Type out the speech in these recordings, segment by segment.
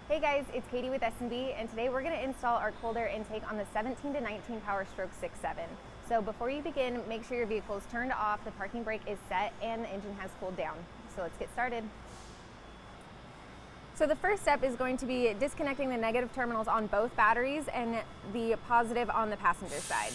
Hey guys, it's Katie with S&B, and today we're going to install our cold air intake on the 17 to 19 Powerstroke 6.7. So before you begin, make sure your vehicle is turned off, the parking brake is set, and the engine has cooled down. So let's get started. So the first step is going to be disconnecting the negative terminals on both batteries and the positive on the passenger side.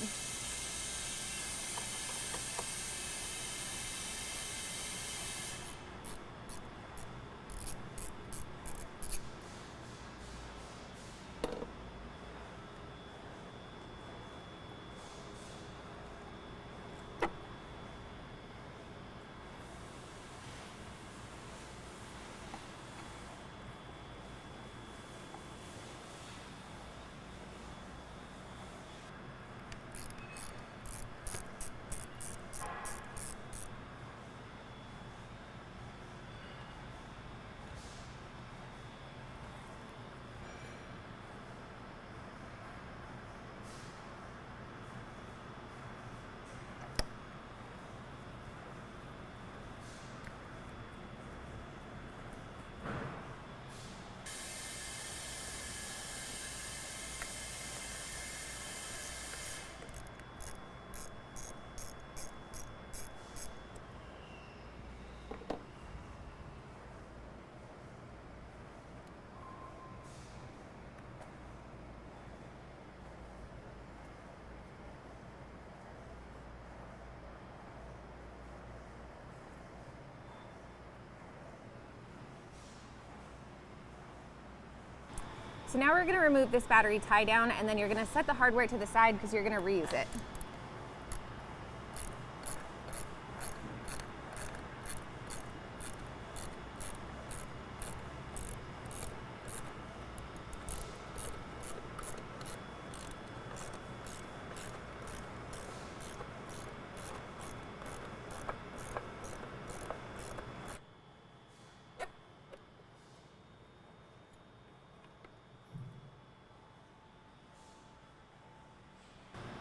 So now we're going to remove this battery tie down, and then you're going to set the hardware to the side because you're going to reuse it.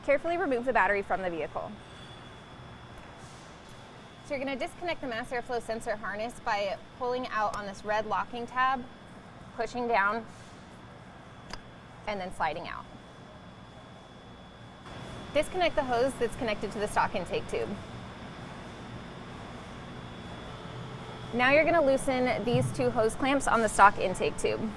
Carefully remove the battery from the vehicle. So you're going to disconnect the mass airflow sensor harness by pulling out on this red locking tab, pushing down, and then sliding out. Disconnect the hose that's connected to the stock intake tube. Now you're going to loosen these two hose clamps on the stock intake tube.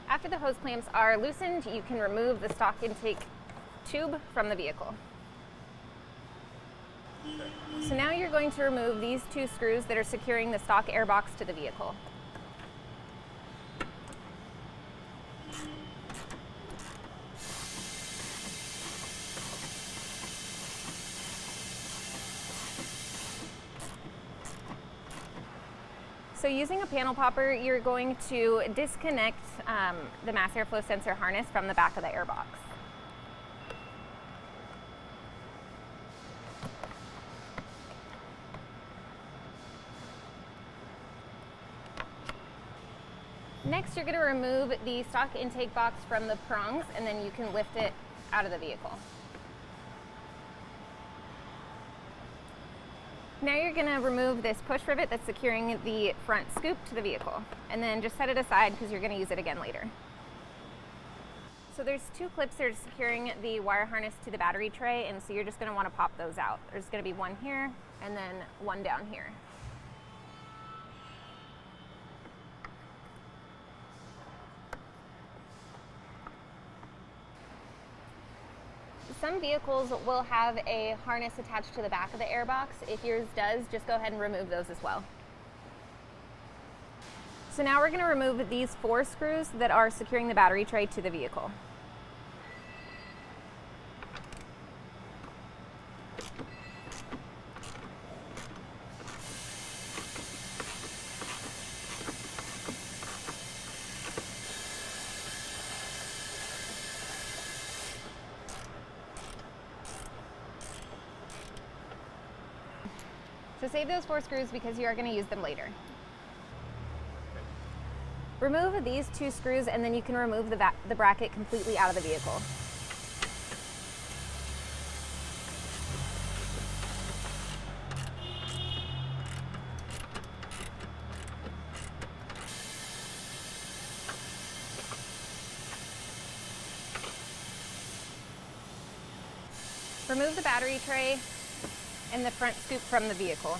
After the hose clamps are loosened, you can remove the stock intake tube from the vehicle. So now you're going to remove these two screws that are securing the stock airbox to the vehicle. So using a panel popper, you're going to disconnect the mass airflow sensor harness from the back of the airbox. Next, you're going to remove the stock intake box from the prongs, and then you can lift it out of the vehicle. Now you're going to remove this push rivet that's securing the front scoop to the vehicle, and then just set it aside because you're going to use it again later. So there's two clips that are securing the wire harness to the battery tray, and so you're just going to want to pop those out. There's going to be one here and then one down here. Some vehicles will have a harness attached to the back of the airbox. If yours does, just go ahead and remove those as well. So now we're going to remove these 4 screws that are securing the battery tray to the vehicle. So save those 4 screws because you are going to use them later. Remove these 2 screws and then you can remove the bracket completely out of the vehicle. Remove the battery tray and the front scoop from the vehicle.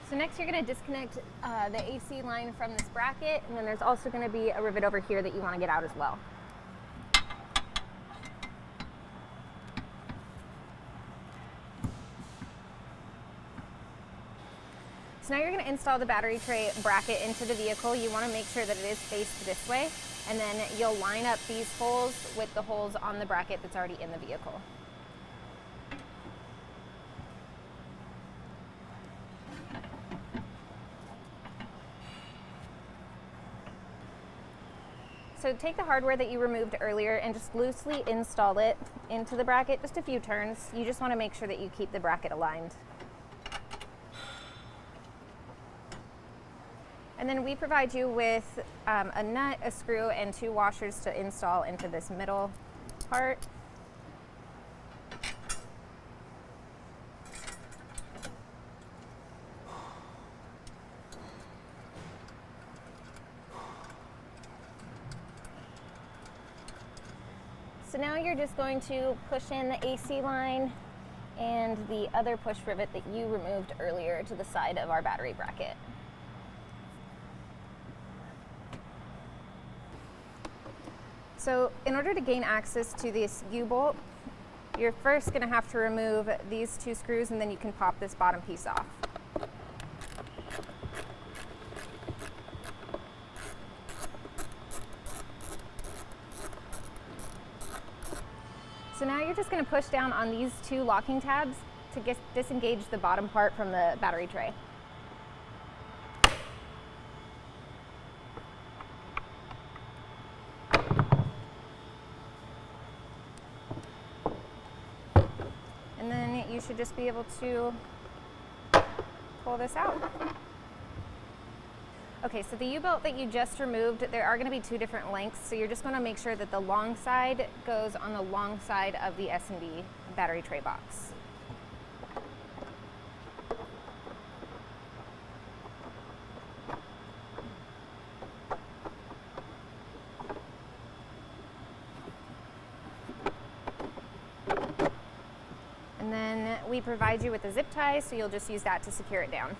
So next you're going to disconnect the AC line from this bracket, and then there's also going to be a rivet over here that you want to get out as well. So now you're going to install the battery tray bracket into the vehicle. You want to make sure that it is faced this way, and then you'll line up these holes with the holes on the bracket that's already in the vehicle. So take the hardware that you removed earlier and just loosely install it into the bracket, just a few turns. You just want to make sure that you keep the bracket aligned. And then we provide you with a nut, a screw, and 2 washers to install into this middle part. So now you're just going to push in the AC line and the other push rivet that you removed earlier to the side of our battery bracket. So in order to gain access to this U-bolt, you're first going to have to remove these 2 screws, and then you can pop this bottom piece off. So now you're just going to push down on these 2 locking tabs to disengage the bottom part from the battery tray. And then you should just be able to pull this out. Okay, so the U-bolt that you just removed, there are going to be 2 different lengths, so you're just going to make sure that the long side goes on the long side of the S&B battery tray box. And then we provide you with a zip tie, so you'll just use that to secure it down.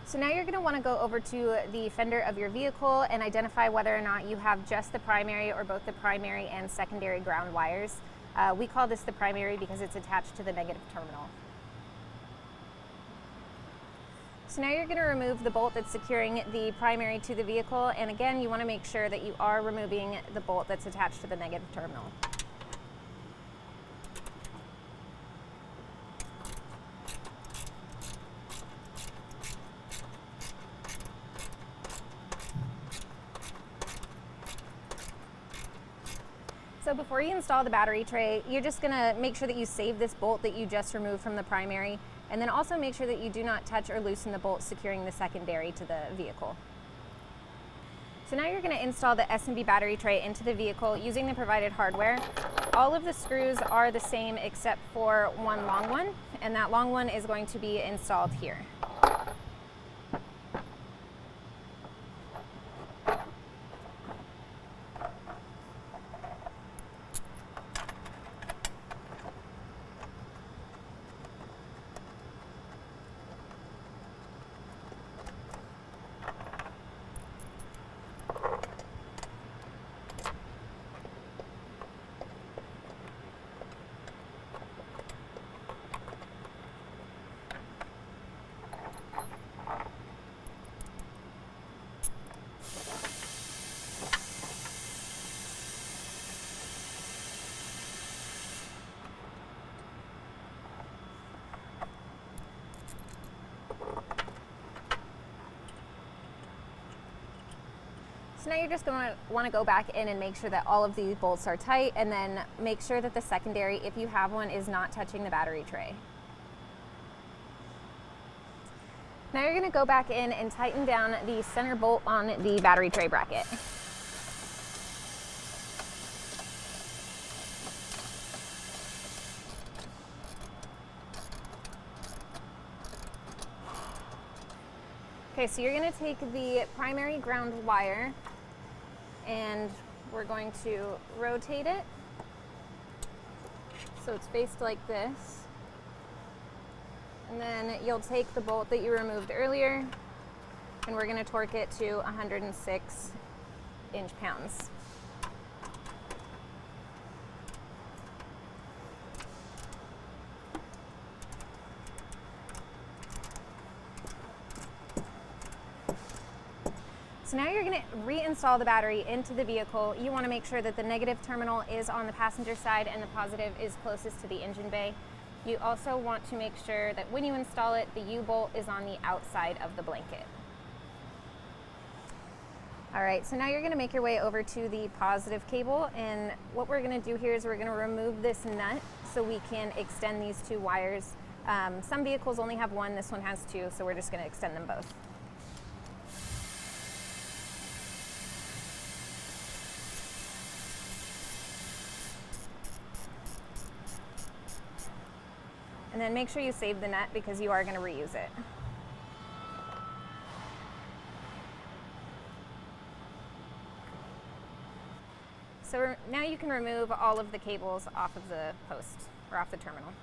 So now you're going to want to go over to the fender of your vehicle and identify whether or not you have just the primary or both the primary and secondary ground wires. We call this the primary because it's attached to the negative terminal. So now you're going to remove the bolt that's securing the primary to the vehicle, and again you want to make sure that you are removing the bolt that's attached to the negative terminal. So before you install the battery tray, you're just going to make sure that you save this bolt that you just removed from the primary, and then also make sure that you do not touch or loosen the bolt securing the secondary to the vehicle. So now you're going to install the S&B battery tray into the vehicle using the provided hardware. All of the screws are the same except for one long one, and that long one is going to be installed here. So now you're just going to want to go back in and make sure that all of the bolts are tight, and then make sure that the secondary, if you have one, is not touching the battery tray. Now you're going to go back in and tighten down the center bolt on the battery tray bracket. Okay, so you're going to take the primary ground wire and we're going to rotate it so it's faced like this. And then you'll take the bolt that you removed earlier and we're going to torque it to 106 inch-pounds. So now you're going to reinstall the battery into the vehicle. You want to make sure that the negative terminal is on the passenger side and the positive is closest to the engine bay. You also want to make sure that when you install it, the U-bolt is on the outside of the blanket. All right, so now you're going to make your way over to the positive cable, and what we're going to do here is we're going to remove this nut so we can extend these two wires. Some vehicles only have one, this one has two, so we're just going to extend them both. And then make sure you save the nut because you are going to reuse it. So now you can remove all of the cables off of the post or off the terminal.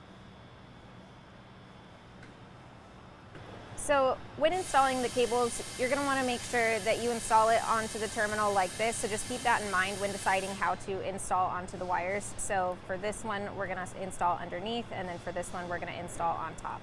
So when installing the cables, you're going to want to make sure that you install it onto the terminal like this. So just keep that in mind when deciding how to install onto the wires. So for this one, we're going to install underneath, and then for this one, we're going to install on top.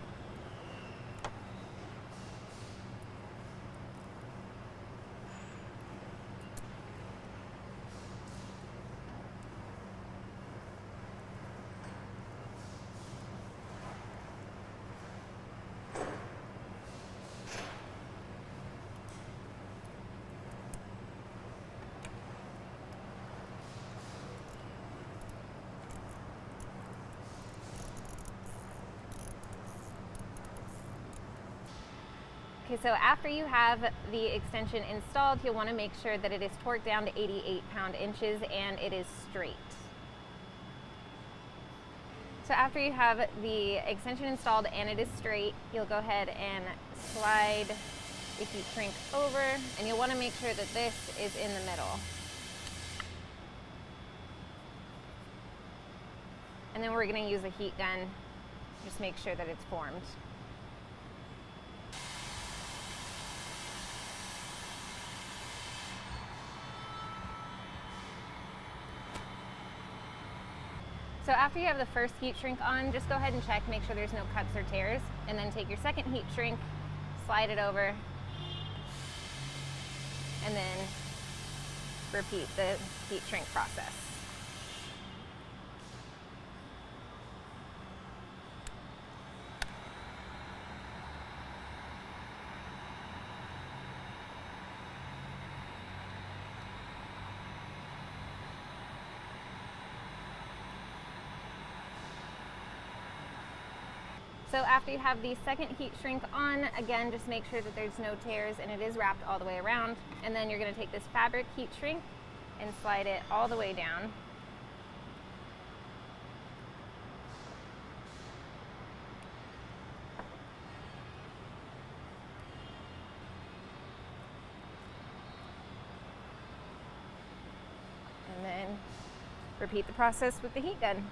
Okay, so after you have the extension installed, you'll want to make sure that it is torqued down to 88 pound-inches and it is straight. So after you have the extension installed and it is straight, you'll go ahead and slide the heat shrink over, and you'll want to make sure that this is in the middle. And then we're going to use a heat gun, just make sure that it's formed. So after you have the first heat shrink on, just go ahead and check, make sure there's no cuts or tears, and then take your second heat shrink, slide it over, and then repeat the heat shrink process. So after you have the second heat shrink on, again, just make sure that there's no tears and it is wrapped all the way around. And then you're going to take this fabric heat shrink and slide it all the way down. And then repeat the process with the heat gun.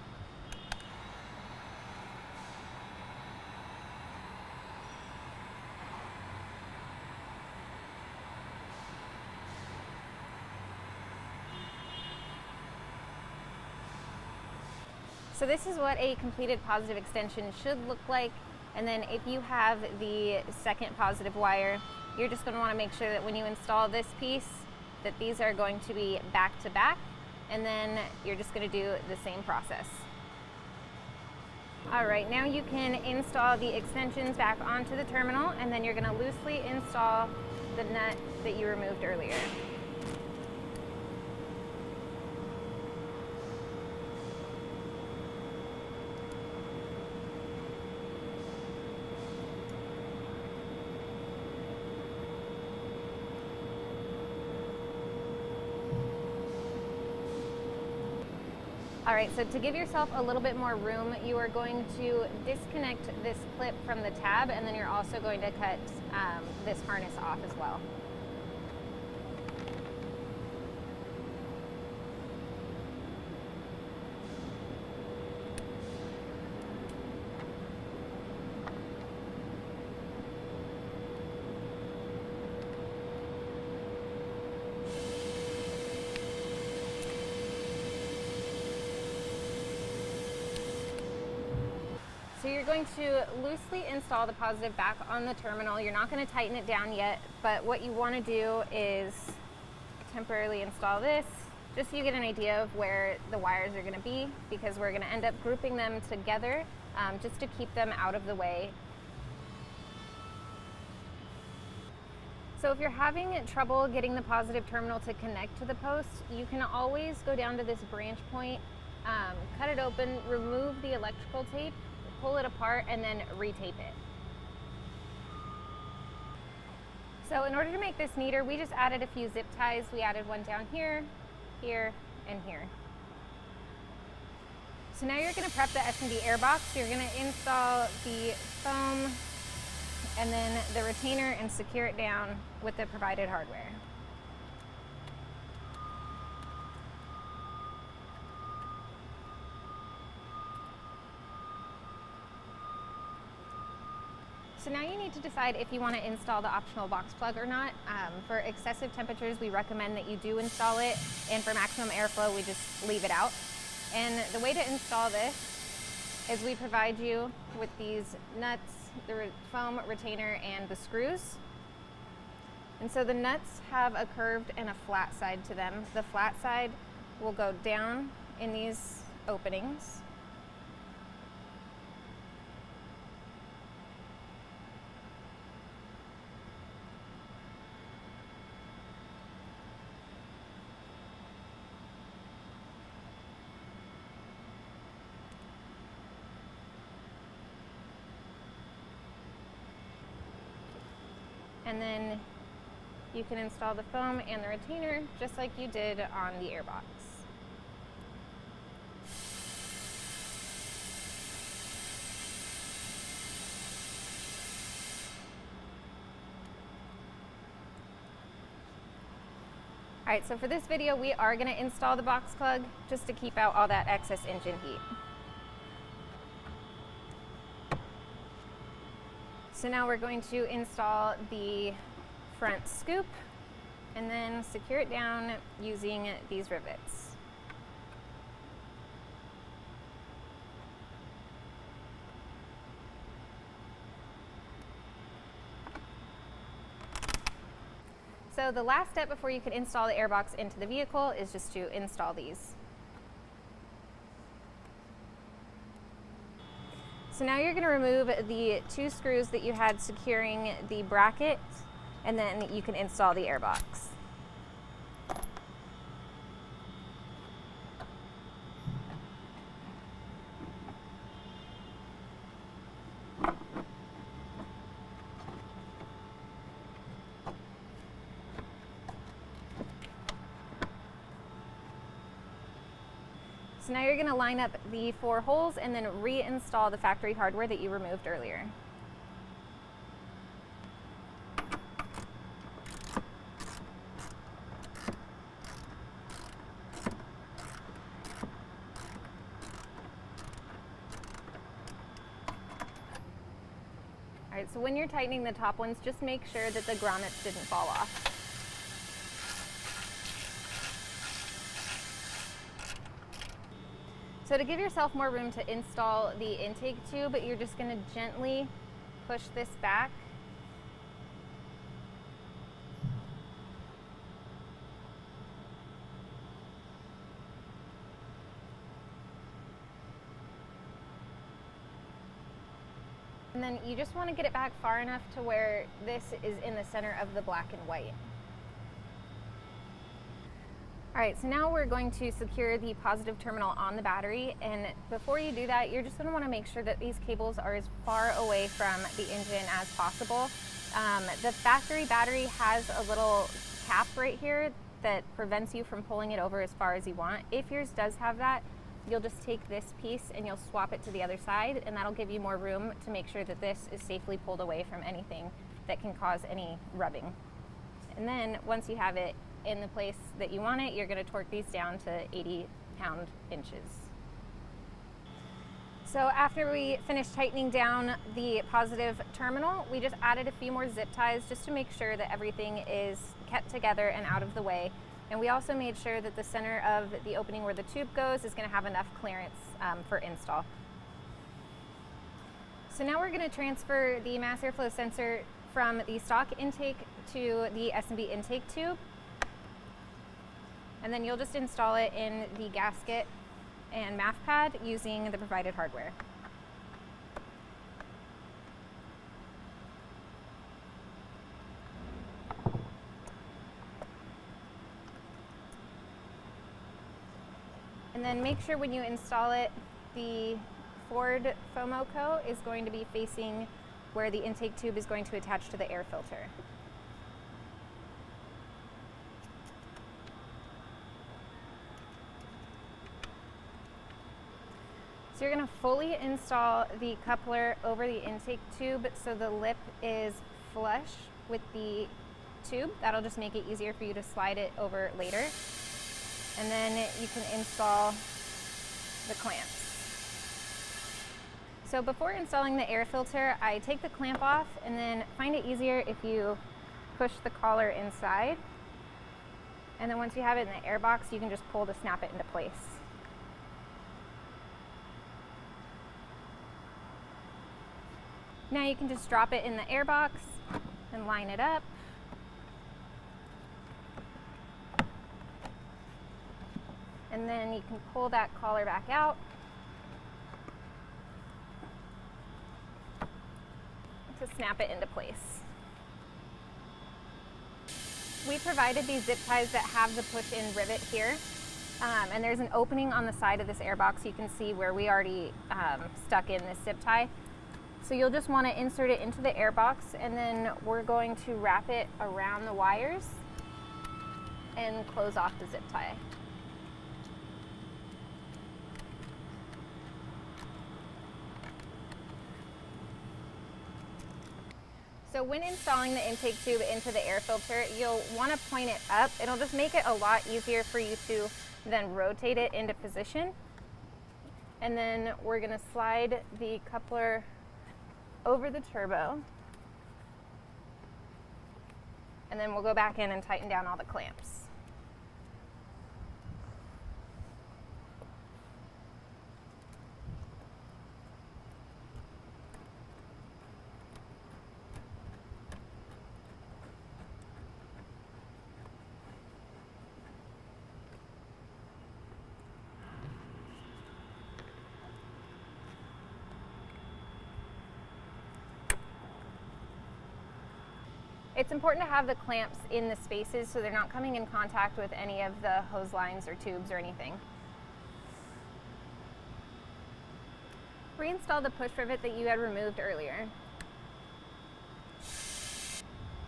So this is what a completed positive extension should look like. And then if you have the second positive wire, you're just going to want to make sure that when you install this piece, that these are going to be back to back. And then you're just going to do the same process. All right, now you can install the extensions back onto the terminal, and then you're going to loosely install the nut that you removed earlier. All right, so to give yourself a little bit more room, you are going to disconnect this clip from the tab, and then you're also going to cut this harness off as well. So you're going to loosely install the positive back on the terminal. You're not going to tighten it down yet, but what you want to do is temporarily install this, just so you get an idea of where the wires are going to be, because we're going to end up grouping them together just to keep them out of the way. So if you're having trouble getting the positive terminal to connect to the post, you can always go down to this branch point, cut it open, remove the electrical tape, pull it apart, and then retape it. So in order to make this neater, we just added a few zip ties. We added one down here, here, and here. So now you're going to prep the S&D air box. You're going to install the foam and then the retainer and secure it down with the provided hardware. So now you need to decide if you want to install the optional box plug or not. For excessive temperatures, we recommend that you do install it, and for maximum airflow, we just leave it out. And the way to install this is we provide you with these nuts, the foam retainer, and the screws. And so the nuts have a curved and a flat side to them. The flat side will go down in these openings. And then you can install the foam and the retainer just like you did on the airbox. All right, so for this video, we are going to install the box plug just to keep out all that excess engine heat. So now we're going to install the front scoop and then secure it down using these rivets. So the last step before you can install the airbox into the vehicle is just to install these. So now you're going to remove the 2 screws that you had securing the bracket, and then you can install the airbox. So now you're going to line up the 4 holes and then reinstall the factory hardware that you removed earlier. All right, so when you're tightening the top ones, just make sure that the grommets didn't fall off. So to give yourself more room to install the intake tube, you're just going to gently push this back. And then you just want to get it back far enough to where this is in the center of the black and white. All right, so now we're going to secure the positive terminal on the battery, and before you do that, you're just going to want to make sure that these cables are as far away from the engine as possible. The factory battery has a little cap right here that prevents you from pulling it over as far as you want. If yours does have that, you'll just take this piece and you'll swap it to the other side, and that'll give you more room to make sure that this is safely pulled away from anything that can cause any rubbing. And then once you have it in the place that you want it, you're going to torque these down to 80 pound-inches. So after we finished tightening down the positive terminal, we just added a few more zip ties just to make sure that everything is kept together and out of the way. And we also made sure that the center of the opening where the tube goes is going to have enough clearance for install. So now we're going to transfer the mass airflow sensor from the stock intake to the S&B intake tube. And then you'll just install it in the gasket and MAF pad using the provided hardware. And then make sure when you install it, the forward FOMOCO is going to be facing where the intake tube is going to attach to the air filter. So you're going to fully install the coupler over the intake tube so the lip is flush with the tube. That'll just make it easier for you to slide it over later. And then you can install the clamps. So before installing the air filter, I take the clamp off and then find it easier if you push the collar inside. And then once you have it in the air box, you can just pull to snap it into place. Now you can just drop it in the air box and line it up. And then you can pull that collar back out to snap it into place. We provided these zip ties that have the push-in rivet here. And there's an opening on the side of this air box. You can see where we already stuck in this zip tie. So you'll just want to insert it into the air box, and then we're going to wrap it around the wires and close off the zip tie. So when installing the intake tube into the air filter, you'll want to point it up. It'll just make it a lot easier for you to then rotate it into position. And then we're going to slide the coupler over the turbo, and then we'll go back in and tighten down all the clamps. It's important to have the clamps in the spaces so they're not coming in contact with any of the hose lines or tubes or anything. Reinstall the push rivet that you had removed earlier.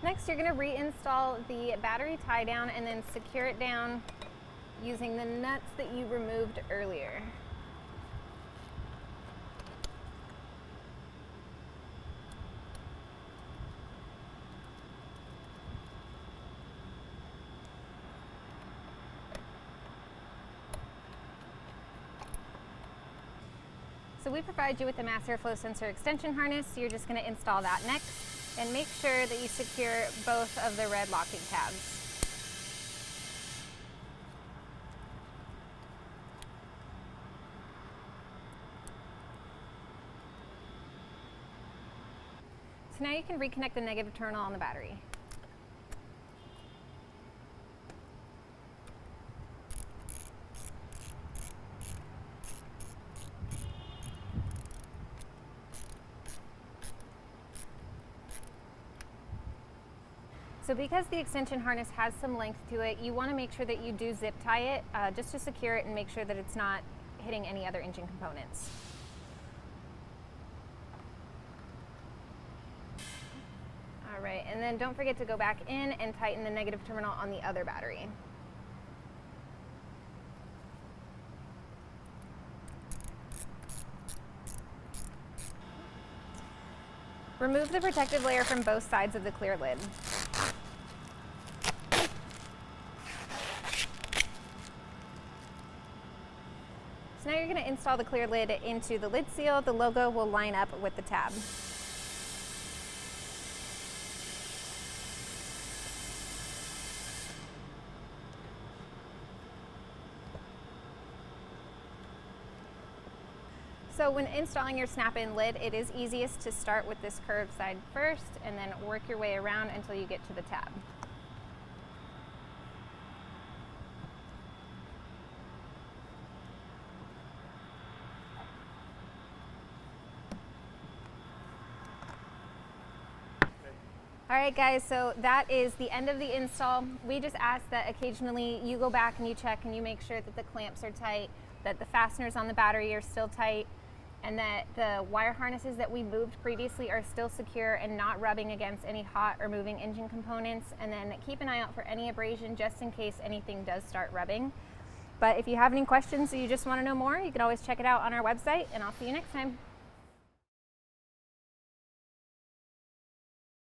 Next, you're going to reinstall the battery tie down and then secure it down using the nuts that you removed earlier. So we provide you with the mass airflow sensor extension harness. So you're just going to install that next and make sure that you secure both of the red locking tabs. So now you can reconnect the negative terminal on the battery. So because the extension harness has some length to it, you want to make sure that you do zip tie it just to secure it and make sure that it's not hitting any other engine components. All right, and then don't forget to go back in and tighten the negative terminal on the other battery. Remove the protective layer from both sides of the clear lid. So now you're going to install the clear lid into the lid seal. The logo will line up with the tab. So when installing your snap-in lid, it is easiest to start with this curved side first and then work your way around until you get to the tab. All right guys, so that is the end of the install. We just ask that occasionally you go back and you check and you make sure that the clamps are tight, that the fasteners on the battery are still tight, and that the wire harnesses that we moved previously are still secure and not rubbing against any hot or moving engine components. And then keep an eye out for any abrasion just in case anything does start rubbing. But if you have any questions or you just want to know more, you can always check it out on our website, and I'll see you next time.